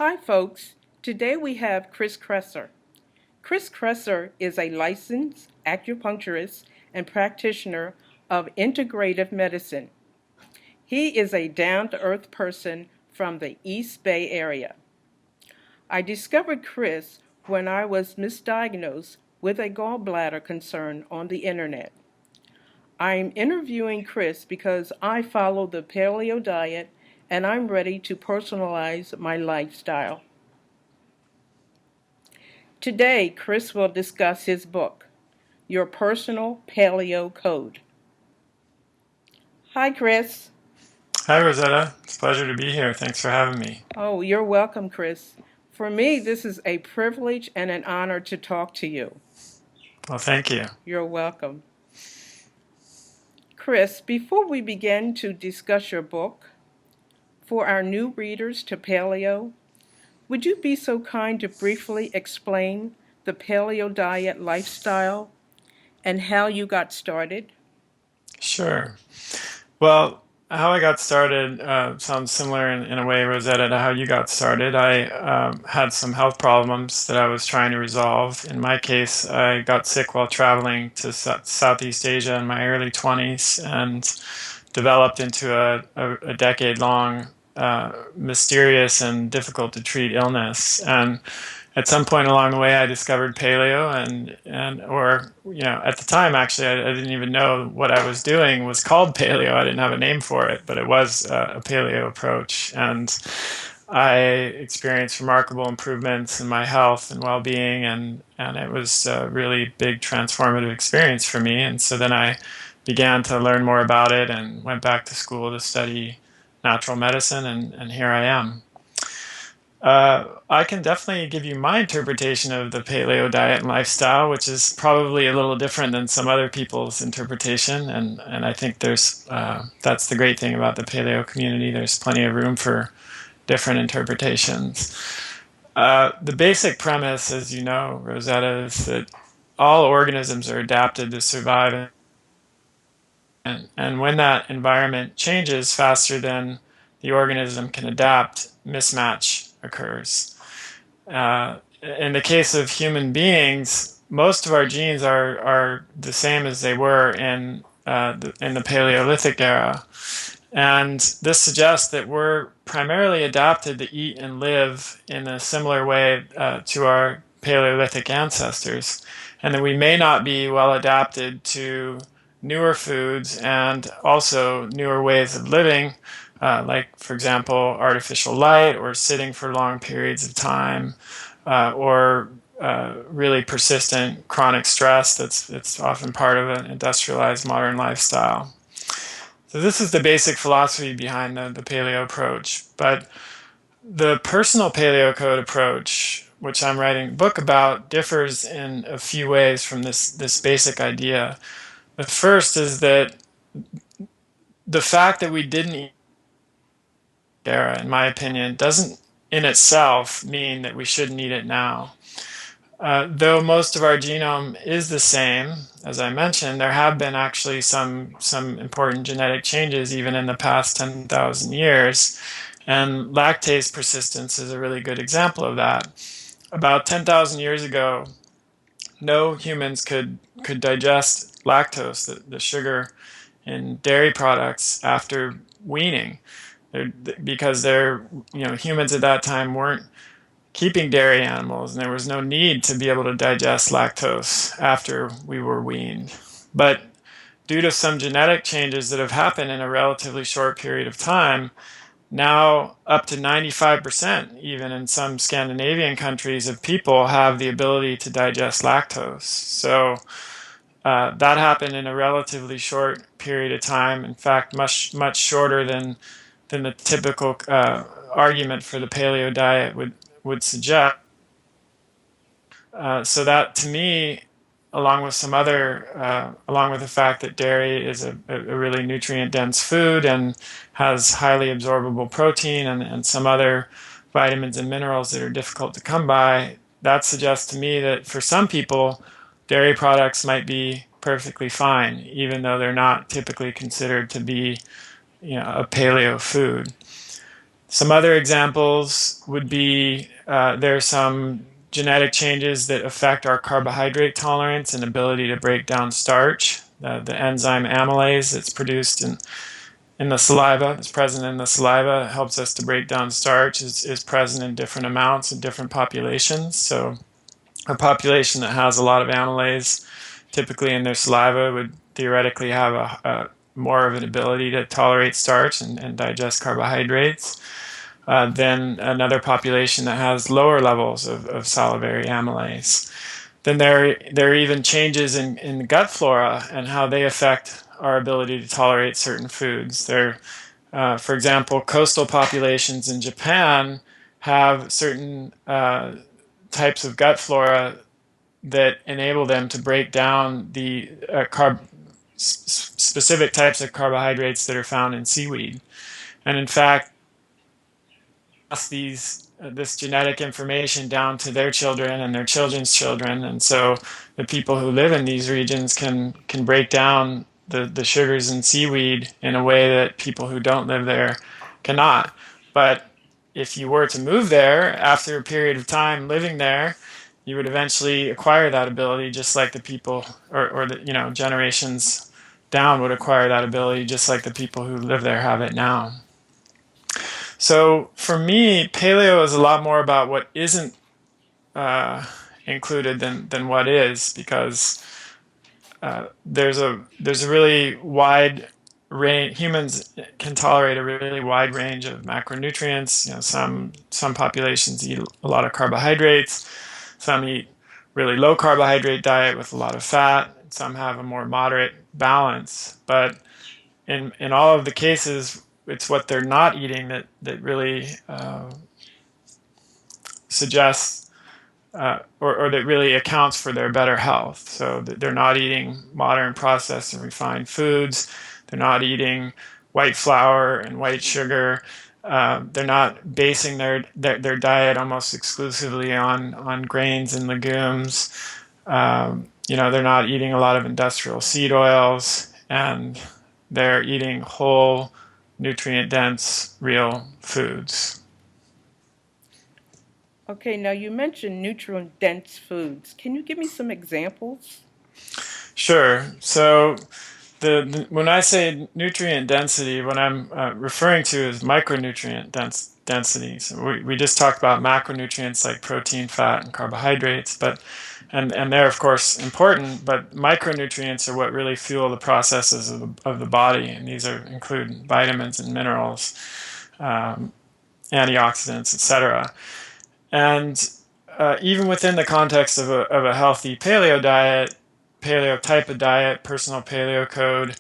Hi, folks. Today we have Chris Kresser. Chris Kresser is a licensed acupuncturist and practitioner of integrative medicine. He is a down to earth person from the East Bay area. I discovered Chris when I was misdiagnosed with a gallbladder concern on the internet. I'm interviewing Chris because I follow the paleo diet and I'm ready to personalize my lifestyle. Today, Chris will discuss his book, Your Personal Paleo Code. Hi, Chris. Hi, Rosetta. It's a pleasure to be here. Thanks for having me. Oh, you're welcome, Chris. For me, this is a privilege and an honor to talk to you. Well, thank you. You're welcome. Chris, before we begin to discuss your book, for our new readers to paleo, would you be so kind to briefly explain the paleo diet lifestyle and how you got started? Sure. Well, how I got started sounds similar in a way, Rosetta, to how you got started. I had some health problems that I was trying to resolve. In my case, I got sick while traveling to Southeast Asia in my early 20s and developed into a decade-long mysterious and difficult to treat illness. And at some point along the way, I discovered paleo, and at the time, actually, I didn't even know what I was doing was called paleo. I didn't have a name for it, but it was a paleo approach. And I experienced remarkable improvements in my health and well-being, and it was a really big transformative experience for me. And so then I began to learn more about it and went back to school to study natural medicine, and here I am. I can definitely give you my interpretation of the paleo diet and lifestyle, which is probably a little different than some other people's interpretation. And I think that's the great thing about the paleo community. There's plenty of room for different interpretations. The basic premise, as you know, Rosetta, is that all organisms are adapted to survive. And when that environment changes faster than the organism can adapt, mismatch occurs. In the case of human beings, most of our genes are the same as they were in the Paleolithic era. And this suggests that we're primarily adapted to eat and live in a similar way to our Paleolithic ancestors, and that we may not be well adapted to newer foods and also newer ways of living, like, for example, artificial light or sitting for long periods of time, or really persistent chronic stress that's often part of an industrialized modern lifestyle. So this is the basic philosophy behind the paleo approach. But the personal paleo code approach, which I'm writing a book about, differs in a few ways from this basic idea. The first is that the fact that we didn't eat era, in my opinion, doesn't in itself mean that we shouldn't eat it now. Though most of our genome is the same, as I mentioned, there have been actually some important genetic changes even in the past 10,000 years. And lactase persistence is a really good example of that. About 10,000 years ago, no humans could digest lactose, the sugar in dairy products, after weaning. Because humans at that time weren't keeping dairy animals, and there was no need to be able to digest lactose after we were weaned. But due to some genetic changes that have happened in a relatively short period of time, now up to 95%, even in some Scandinavian countries, of people have the ability to digest lactose. So that happened in a relatively short period of time. In fact, much shorter than the typical argument for the paleo diet would suggest. So that, to me, along with along with the fact that dairy is a really nutrient-dense food and has highly absorbable protein and some other vitamins and minerals that are difficult to come by, that suggests to me that for some people, dairy products might be perfectly fine, even though they're not typically considered to be, a paleo food. Some other examples would be there are some genetic changes that affect our carbohydrate tolerance and ability to break down starch. The enzyme amylase that's produced in the saliva, is present in the saliva, helps us to break down starch, is present in different amounts in different populations. So a population that has a lot of amylase, typically in their saliva, would theoretically have a more of an ability to tolerate starch and digest carbohydrates than another population that has lower levels of salivary amylase. Then there are even changes in the gut flora and how they affect our ability to tolerate certain foods. For example, coastal populations in Japan have certain types of gut flora that enable them to break down the specific types of carbohydrates that are found in seaweed. And in fact, this genetic information down to their children and their children's children, and so the people who live in these regions can break down the sugars in seaweed in a way that people who don't live there cannot. But if you were to move there after a period of time living there, you would eventually acquire that ability, just like the people or the generations down would acquire that ability, just like the people who live there have it now. So for me, paleo is a lot more about what isn't included than what is, because there's a really wide range. Humans can tolerate a really wide range of macronutrients. Some populations eat a lot of carbohydrates. Some eat really low carbohydrate diet with a lot of fat. Some have a more moderate balance. But in all of the cases, it's what they're not eating that really suggests or that really accounts for their better health. So that they're not eating modern processed and refined foods. They're not eating white flour and white sugar. They're not basing their diet almost exclusively on grains and legumes. They're not eating a lot of industrial seed oils, and they're eating whole, nutrient-dense, real foods. Okay, now you mentioned nutrient-dense foods. Can you give me some examples? Sure. So when I say nutrient density, what I'm referring to is micronutrient density. So we just talked about macronutrients like protein, fat, and carbohydrates, and they're of course important, but micronutrients are what really fuel the processes of the body, and these include vitamins and minerals, antioxidants, etc. And even within the context of a healthy paleo diet, paleo type of diet, personal paleo code,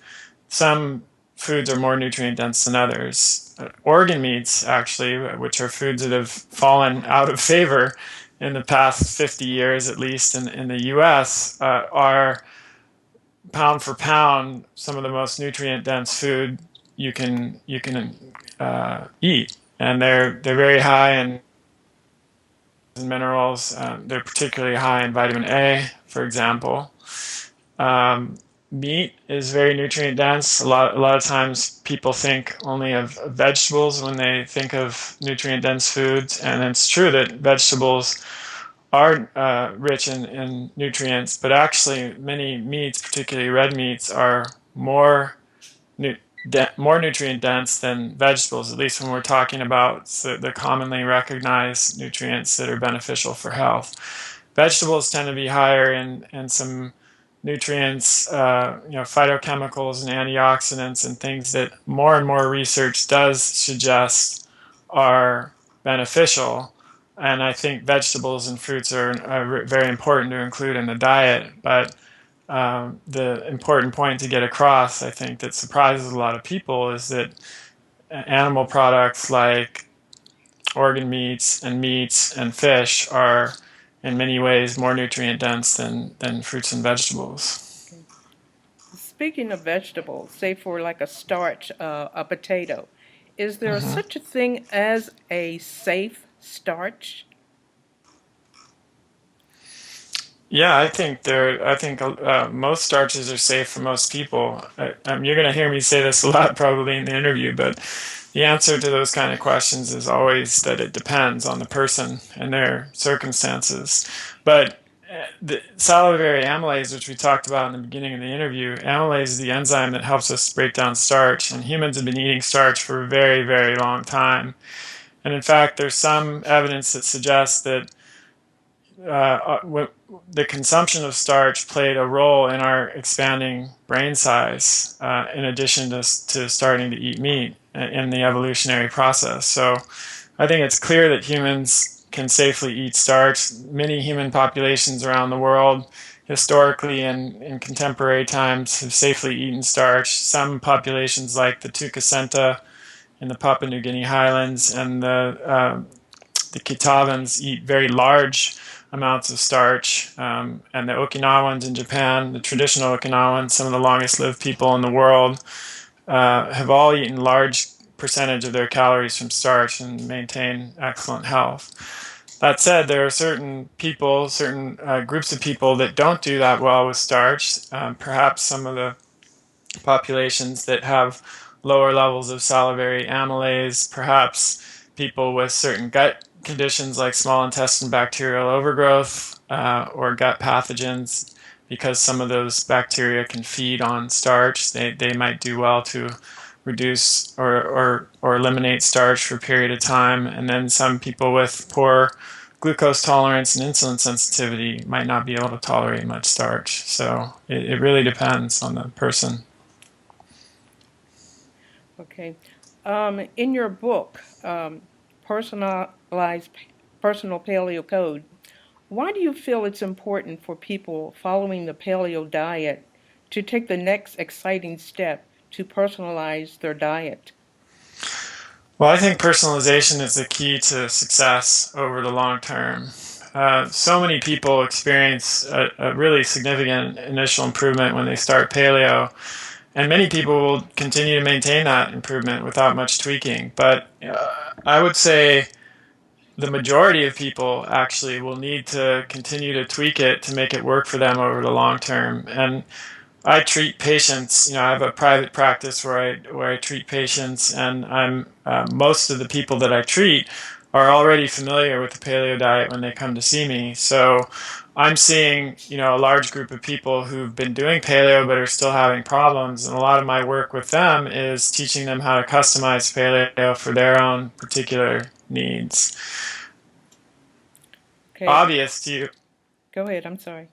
some foods are more nutrient dense than others. Organ meats, actually, which are foods that have fallen out of favor in the past 50 years, at least in the US, are pound for pound some of the most nutrient dense food you can eat, and they're very high in minerals. They're particularly high in vitamin A, for example. Meat is very nutrient dense. A lot of times people think only of vegetables when they think of nutrient dense foods, and it's true that vegetables are rich in nutrients, but actually many meats, particularly red meats, are more nutrient dense than vegetables, at least when we're talking about the commonly recognized nutrients that are beneficial for health. Vegetables tend to be higher in some nutrients, phytochemicals and antioxidants and things that more and more research does suggest are beneficial. And I think vegetables and fruits are very important to include in the diet. But the important point to get across, I think, that surprises a lot of people is that animal products like organ meats and fish are in many ways more nutrient dense than fruits and vegetables. Okay. Speaking of vegetables, say for like a starch, a potato, is there Mm-hmm. such a thing as a safe starch? Yeah, I think most starches are safe for most people. You're going to hear me say this a lot probably in the interview, but the answer to those kind of questions is always that it depends on the person and their circumstances. But the salivary amylase, which we talked about in the beginning of the interview, amylase is the enzyme that helps us break down starch, and humans have been eating starch for a very, very long time. And in fact, there's some evidence that suggests that the consumption of starch played a role in our expanding brain size, in addition to starting to eat meat in the evolutionary process. So I think it's clear that humans can safely eat starch. Many human populations around the world, historically and in contemporary times, have safely eaten starch. Some populations, like the Tukasenta in the Papua New Guinea highlands and the Kitavans, eat very large amounts of starch. And the Okinawans in Japan, the traditional Okinawans, some of the longest lived people in the world, have all eaten large percentage of their calories from starch and maintain excellent health. That said, there are certain people, certain groups of people that don't do that well with starch. Perhaps some of the populations that have lower levels of salivary amylase, perhaps people with certain gut conditions like small intestine bacterial overgrowth, or gut pathogens, because some of those bacteria can feed on starch. They might do well to reduce or eliminate starch for a period of time. And then some people with poor glucose tolerance and insulin sensitivity might not be able to tolerate much starch. So it really depends on the person. Okay. In your book, Personalized Personal Paleo Code, why do you feel it's important for people following the paleo diet to take the next exciting step to personalize their diet? Well, I think personalization is the key to success over the long term. So many people experience a really significant initial improvement when they start paleo, and many people will continue to maintain that improvement without much tweaking. But I would say the majority of people actually will need to continue to tweak it to make it work for them over the long term. And I treat patients. I have a private practice where I treat patients, and most of the people that I treat are already familiar with the paleo diet when they come to see me. So I'm seeing a large group of people who've been doing paleo but are still having problems, and a lot of my work with them is teaching them how to customize paleo for their own particular needs. Okay, Obvious to you go ahead. I'm sorry.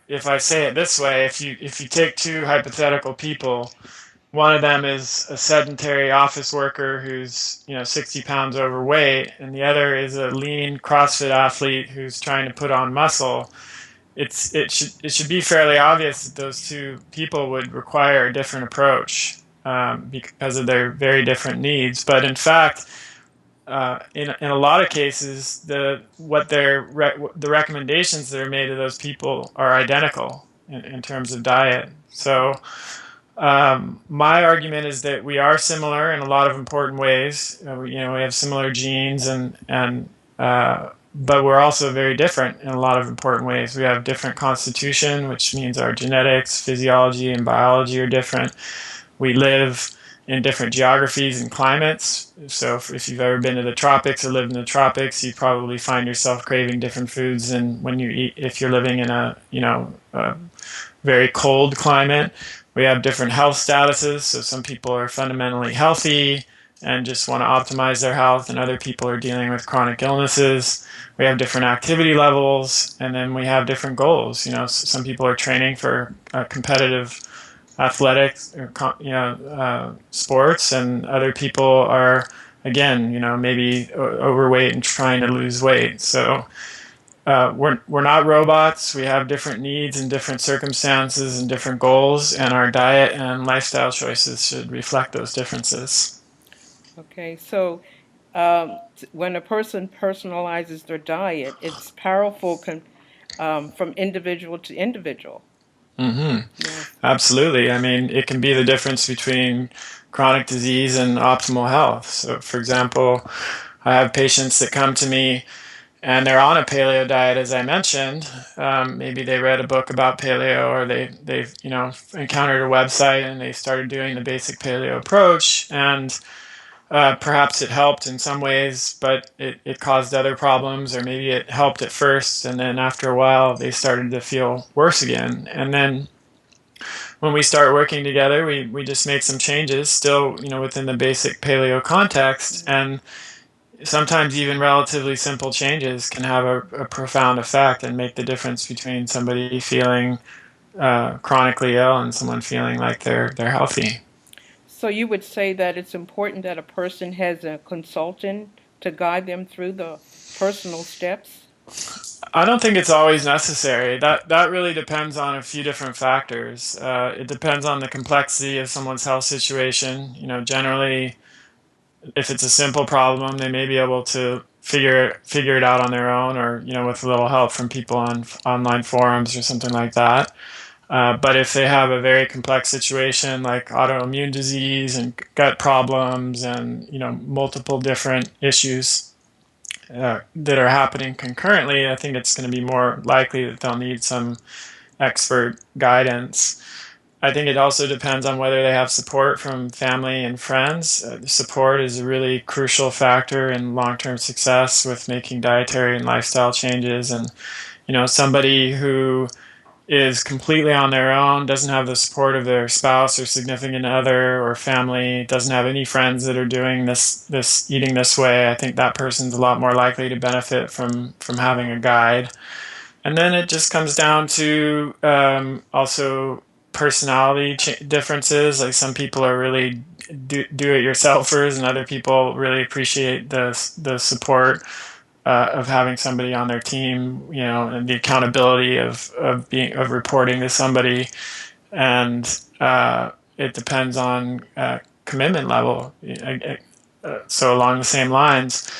if I say it this way, if you take two hypothetical people, one of them is a sedentary office worker who's 60 pounds overweight, and the other is a lean CrossFit athlete who's trying to put on muscle. It should be fairly obvious that those two people would require a different approach, because of their very different needs. But in fact, in a lot of cases, the recommendations that are made to those people are identical in terms of diet. So my argument is that we are similar in a lot of important ways. We have similar genes, but we're also very different in a lot of important ways. We have different constitution, which means our genetics, physiology, and biology are different. We live in different geographies and climates. So if you've ever been to the tropics or lived in the tropics, you probably find yourself craving different foods than when you eat if you're living in a very cold climate. We have different health statuses. So some people are fundamentally healthy and just want to optimize their health, and other people are dealing with chronic illnesses. We have different activity levels, and then we have different goals. Some people are training for competitive athletics or sports, and other people are, again, maybe overweight and trying to lose weight. So we're not robots. We have different needs and different circumstances and different goals, and our diet and lifestyle choices should reflect those differences. Okay, so when a person personalizes their diet, it's powerful from individual to individual. Mm-hmm. Yes. Absolutely. I mean, it can be the difference between chronic disease and optimal health. So, for example, I have patients that come to me and they're on a paleo diet, as I mentioned. Maybe they read a book about paleo, or they've encountered a website and they started doing the basic paleo approach, and perhaps it helped in some ways, but it caused other problems, or maybe it helped at first, and then after a while they started to feel worse again. And then when we start working together, we just make some changes, still within the basic paleo context, and sometimes even relatively simple changes can have a profound effect and make the difference between somebody feeling chronically ill and someone feeling like they're healthy. So you would say that it's important that a person has a consultant to guide them through the personal steps? I don't think it's always necessary. That really depends on a few different factors. It depends on the complexity of someone's health situation. Generally, if it's a simple problem, they may be able to figure it out on their own, or with a little help from people on online forums or something like that. But if they have a very complex situation like autoimmune disease and gut problems and multiple different issues that are happening concurrently, I think it's going to be more likely that they'll need some expert guidance. I think it also depends on whether they have support from family and friends. Support is a really crucial factor in long-term success with making dietary and lifestyle changes. And somebody who is completely on their own, doesn't have the support of their spouse or significant other or family, doesn't have any friends that are doing this eating this way, I think that person's a lot more likely to benefit from having a guide. And then it just comes down to also personality differences. Like some people are really do-it-yourselfers, and other people really appreciate the support of having somebody on their team, and the accountability of reporting to somebody, and it depends on commitment level. So along the same lines,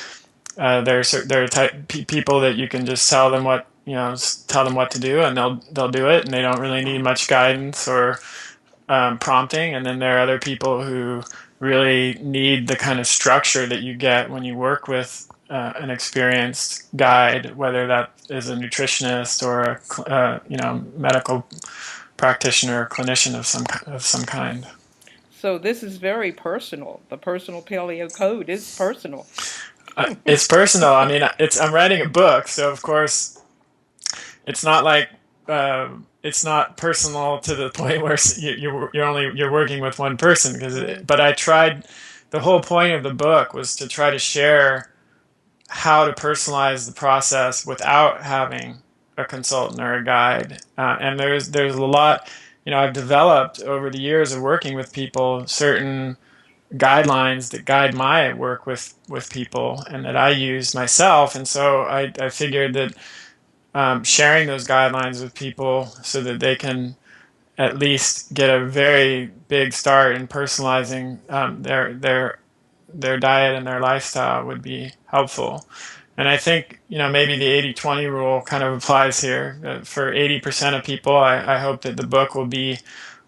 there are people that you can just tell them what to do, and they'll do it, and they don't really need much guidance or prompting. And then there are other people who really need the kind of structure that you get when you work with an experienced guide, whether that is a nutritionist or a medical practitioner or clinician of some kind. So this is very personal. The personal paleo code is personal. It's personal. I mean, I'm writing a book, so of course it's not like it's not personal to the point where you're working with one person. But I tried. The whole point of the book was to try to share how to personalize the process without having a consultant or a guide. And there's a lot. I've developed over the years of working with people certain guidelines that guide my work with people and that I use myself. And so I figured that sharing those guidelines with people so that they can at least get a very big start in personalizing their diet and their lifestyle would be helpful. And I think maybe the 80-20 rule kind of applies here. For 80% of people, I hope that the book will be,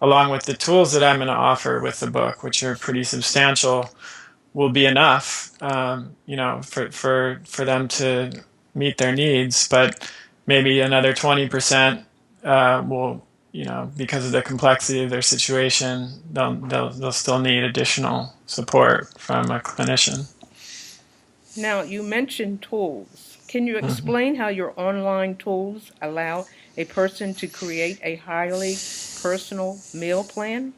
along with the tools that I'm going to offer with the book, which are pretty substantial, will be enough for them to meet their needs. But maybe another 20% will, because of the complexity of their situation, they'll still need additional support from a clinician. Now, you mentioned tools. Can you explain how your online tools allow a person to create a highly personal meal plan?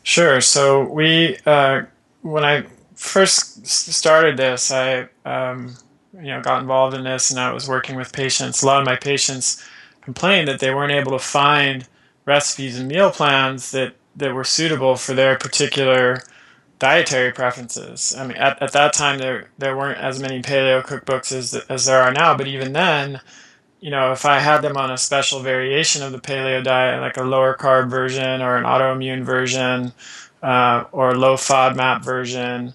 Sure. So when I first started this, I got involved in this, and I was working with patients. A lot of my patients complained that they weren't able to find recipes and meal plans that were suitable for their particular dietary preferences. I mean, at that time, there weren't as many paleo cookbooks as there are now, but even then, if I had them on a special variation of the paleo diet, like a lower carb version or an autoimmune version or a low FODMAP version,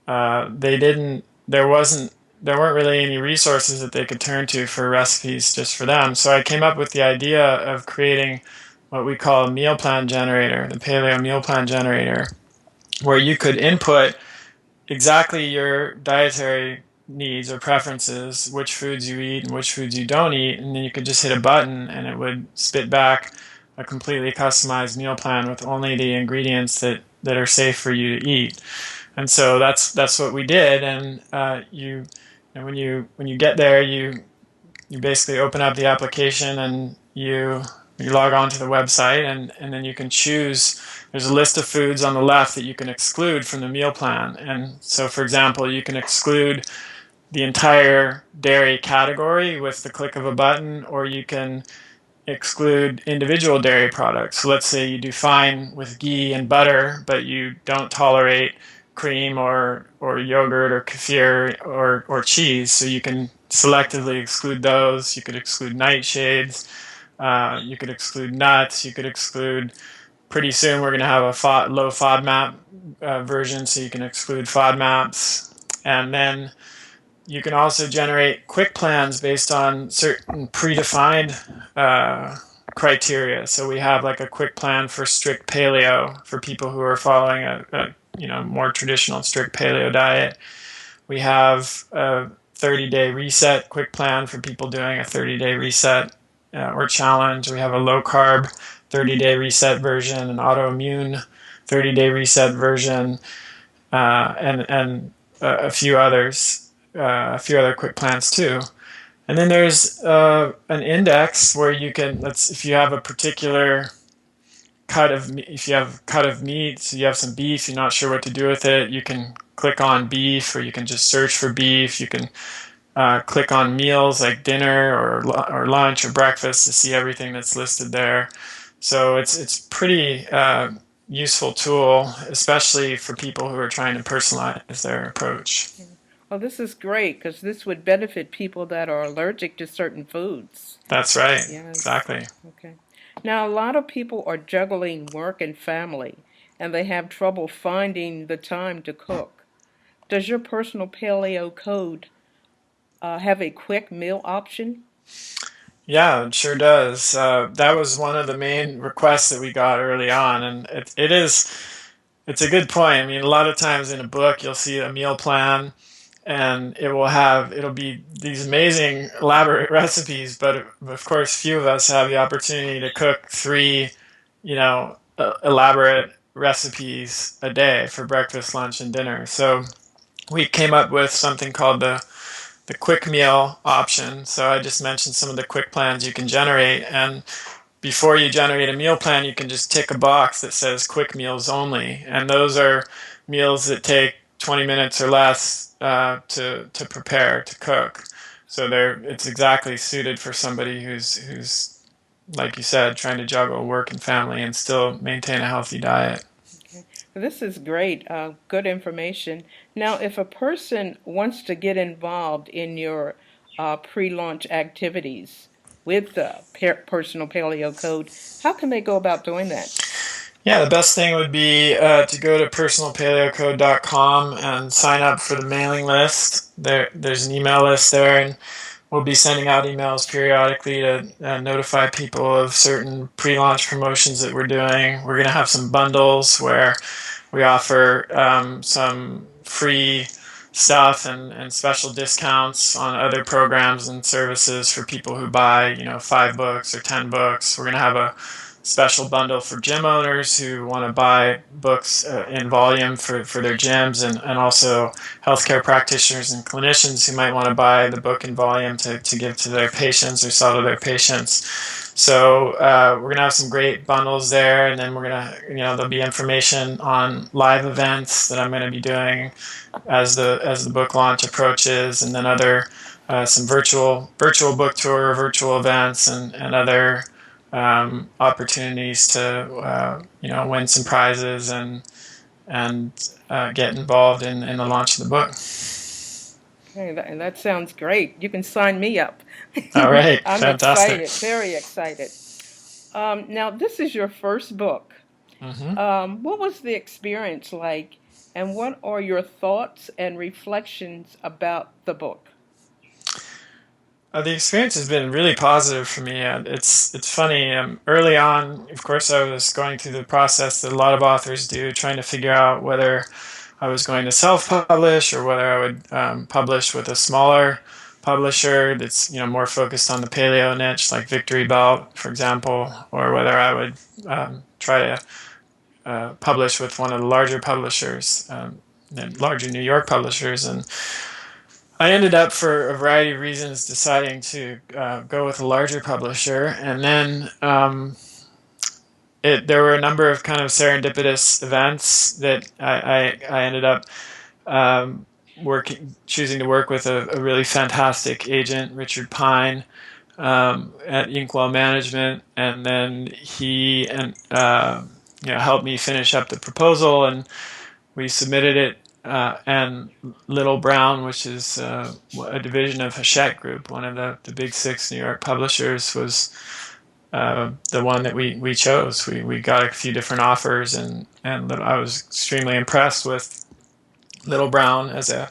they didn't. There weren't really any resources that they could turn to for recipes just for them. So I came up with the idea of creating what we call a meal plan generator, the Paleo Meal Plan Generator, where you could input exactly your dietary needs or preferences, which foods you eat and which foods you don't eat, and then you could just hit a button and it would spit back a completely customized meal plan with only the ingredients that are safe for you to eat. And so that's what we did. And when you get there, you basically open up the application and you log on to the website, and then you can choose. There's a list of foods on the left that you can exclude from the meal plan. And so, for example, you can exclude the entire dairy category with the click of a button, or you can exclude individual dairy products. So let's say you do fine with ghee and butter, but you don't tolerate cream or yogurt or kefir or cheese. So you can selectively exclude those. You could exclude nightshades. You could exclude nuts. You could exclude. Pretty soon we're going to have a low FODMAP version, so you can exclude FODMAPs. And then you can also generate quick plans based on certain predefined criteria. So we have like a quick plan for strict paleo for people who are following a more traditional strict paleo diet. We have a 30-day reset quick plan for people doing a 30-day reset or challenge. We have a low carb 30-day reset version, an autoimmune 30-day reset version, and a few others. A few other quick plans too. And then there's an index where you can, if you have a particular cut of meat, so you have some beef, you're not sure what to do with it, you can click on beef, or you can just search for beef. You can click on meals like dinner or lunch or breakfast to see everything that's listed there. So it's pretty useful tool, especially for people who are trying to personalize their approach. Well, this is great because this would benefit people that are allergic to certain foods. That's right. Yes. Exactly. Okay. Now, a lot of people are juggling work and family, and they have trouble finding the time to cook. Does your personal paleo code have a quick meal option? Yeah, it sure does. That was one of the main requests that we got early on, and it's a good point. I mean, a lot of times in a book you'll see a meal plan, and it'll be these amazing elaborate recipes, but of course few of us have the opportunity to cook three, elaborate recipes a day for breakfast, lunch, and dinner. So we came up with something called the quick meal option. So I just mentioned some of the quick plans you can generate, and before you generate a meal plan, you can just tick a box that says quick meals only, and those are meals that take 20 minutes or less to prepare, to cook. So it's exactly suited for somebody who's like you said, trying to juggle work and family and still maintain a healthy diet. Okay. This is great, good information. Now, if a person wants to get involved in your pre-launch activities with the personal paleo code, how can they go about doing that? Yeah, the best thing would be to go to personalpaleocode.com and sign up for the mailing list. There's an email list there, and we'll be sending out emails periodically to notify people of certain pre-launch promotions that we're doing. We're going to have some bundles where we offer some free stuff and special discounts on other programs and services for people who buy, 5 books or 10 books. We're going to have a special bundle for gym owners who want to buy books in volume for their gyms, and also healthcare practitioners and clinicians who might want to buy the book in volume to give to their patients or sell to their patients. So we're going to have some great bundles there, and then we're going to, there'll be information on live events that I'm going to be doing as the book launch approaches, and then other some virtual book tour, virtual events, and other opportunities to win some prizes and get involved in the launch of the book. Okay, that sounds great. You can sign me up. All right, I'm fantastic. excited, very excited. Now, this is your first book. Mm-hmm. What was the experience like, and what are your thoughts and reflections about the book? The experience has been really positive for me. It's funny. Early on, of course, I was going through the process that a lot of authors do, trying to figure out I was going to self-publish or whether I would publish with a smaller publisher that's more focused on the paleo niche, like Victory Belt, for example, or whether I would try to publish with one of the larger publishers, the larger New York publishers. And I ended up, for a variety of reasons, deciding to go with a larger publisher. And then there were a number of kind of serendipitous events that I ended up choosing to work with a really fantastic agent, Richard Pine, at Inkwell Management, and then he helped me finish up the proposal, and we submitted it. And Little Brown, which is a division of Hachette Group, one of the big six New York publishers, was the one that we chose. We got a few different offers, and I was extremely impressed with Little Brown as a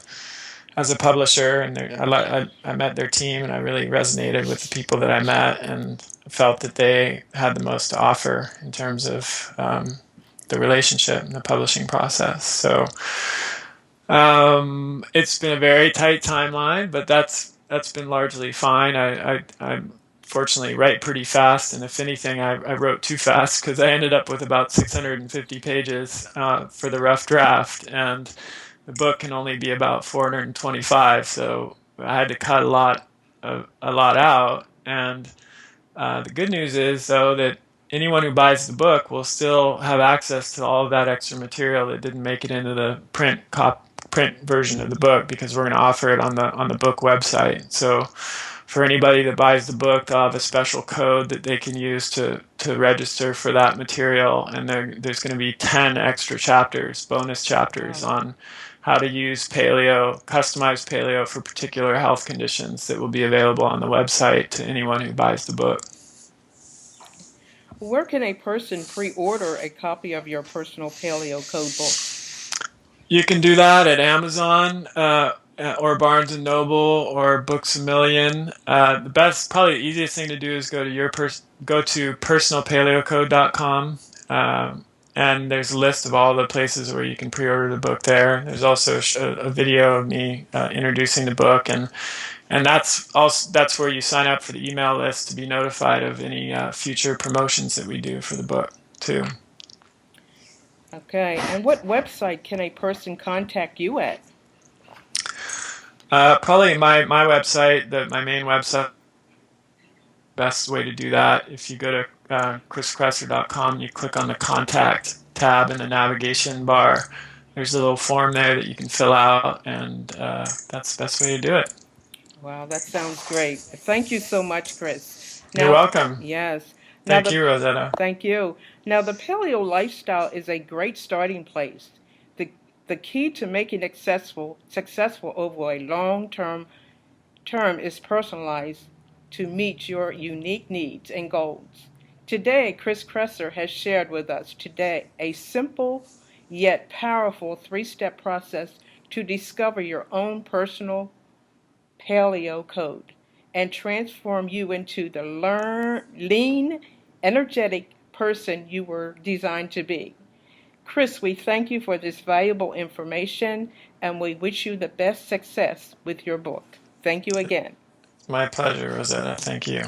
publisher, and I met their team, and I really resonated with the people that I met, and felt that they had the most to offer in terms of the relationship and the publishing process. So it's been a very tight timeline, but that's been largely fine. I fortunately write pretty fast, and if anything, I wrote too fast because I ended up with about 650 pages for the rough draft, and the book can only be about 425, so I had to cut a lot out. And the good news is, though, that anyone who buys the book will still have access to all of that extra material that didn't make it into the print version of the book, because we're going to offer it on the book website. So for anybody that buys the book, they'll have a special code that they can use to register for that material, and there's going to be 10 extra chapters, bonus chapters, on how to use paleo, customized paleo for particular health conditions, that will be available on the website to anyone who buys the book. Where can a person pre-order a copy of your personal paleo code book? You can do that at Amazon or Barnes and Noble or Books A Million. The best, probably the easiest thing to do is go to personalpaleocode.com. And there's a list of all the places where you can pre-order the book there. There's also a video of me introducing the book, and that's where you sign up for the email list to be notified of any future promotions that we do for the book too. Okay, and what website can a person contact you at? Probably my website, my main website. Best way to do that, if you go to chriskresser.com, you click on the contact tab in the navigation bar. There's a little form there that you can fill out, and that's the best way to do it. Wow, that sounds great. Thank you so much, Chris. You're welcome. Yes. Thank you, Rosetta. Thank you. Now, the paleo lifestyle is a great starting place. The key to making it successful over a long term is personalized to meet your unique needs and goals. Today, Chris Kresser has shared with us a simple yet powerful 3-step process to discover your own personal paleo code and transform you into the lean, energetic person you were designed to be. Chris, we thank you for this valuable information, and we wish you the best success with your book. Thank you again. My pleasure, Rosetta. Thank you.